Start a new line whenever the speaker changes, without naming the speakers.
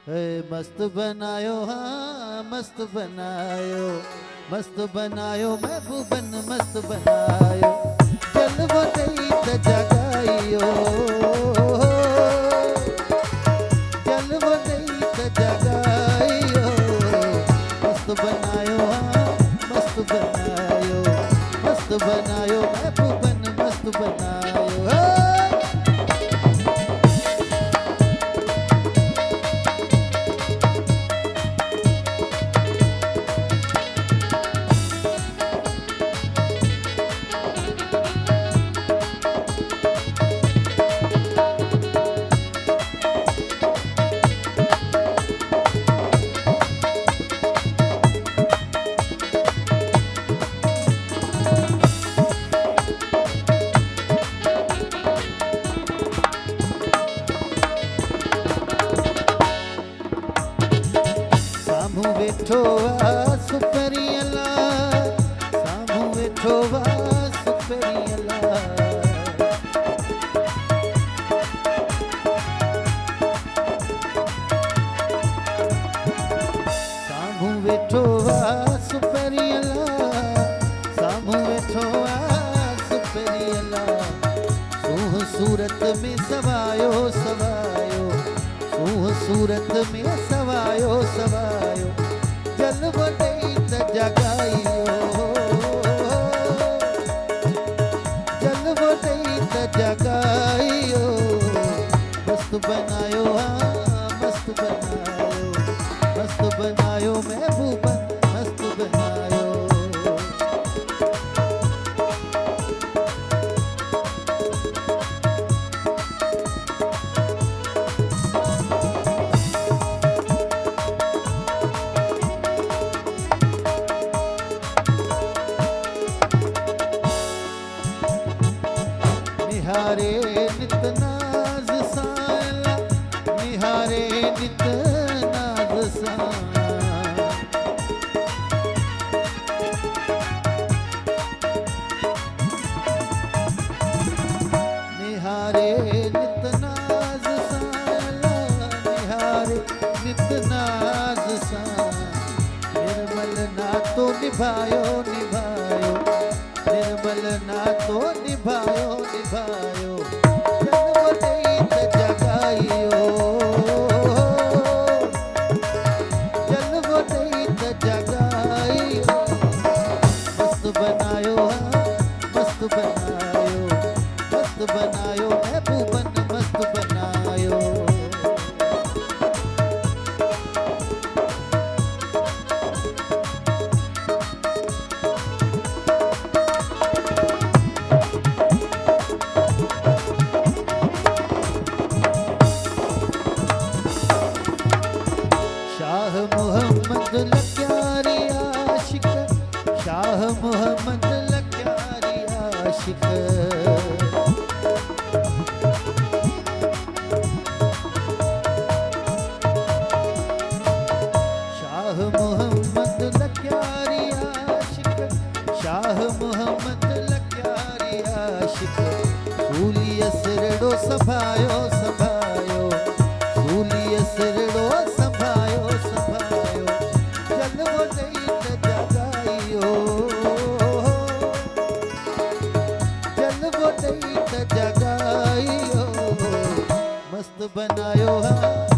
हे मस्त बनायो हाँ मस्त बनायो, मस्त बनायो महबूबन मस्त बनायो, जलवो दई त जगायो, जलवो दई त जगायो, मस्त बनायो हाँ मस्त बनायो, मस्त बनायो महबूबन मस्त बनायो। वेठो आ सुपरियला, सामू वेठो आ सुपरियला, सामू वेठो आ सुपरियला, सामू वेठो आ सुपरियला, सूह सूरत में सवायो सवायो, सूह सूरत में सवायो सवायो, जलवो दई त जगायो, जलवो दई त जगायो, मस्त बनायो हाँ मस्त बनायो, मस्त बनायो महबूबन मस्त बनायो। निहारे नित नाज साला, निहारे नित नाज साला, निहारे नित नाज साला, निहारे नित नाज साला, निर्मल ना तो निभायो निभायो, निर्मल ना तो निभायो निभायो, जलवो दई त जगायो, जलवो दई त जगायो, मस्त बनायो हाँ मस्त बनायो, मस्त बनायो महबूबन मस्त बनायो। शाह मोहम्मद लग्यारी आशिक, शाह मोहम्मद लग्यारी आशिक, शाह मोहम्मद लग्यारी आशिक, शाह मोहम्मद लग्यारी आशिक, सूली असरड़ो संभायो संभायो, सूली असरड़ो संभायो संभायो, जलवो दई त जगायो, जलवो दई त जगायो, मस्त बनायो हाँ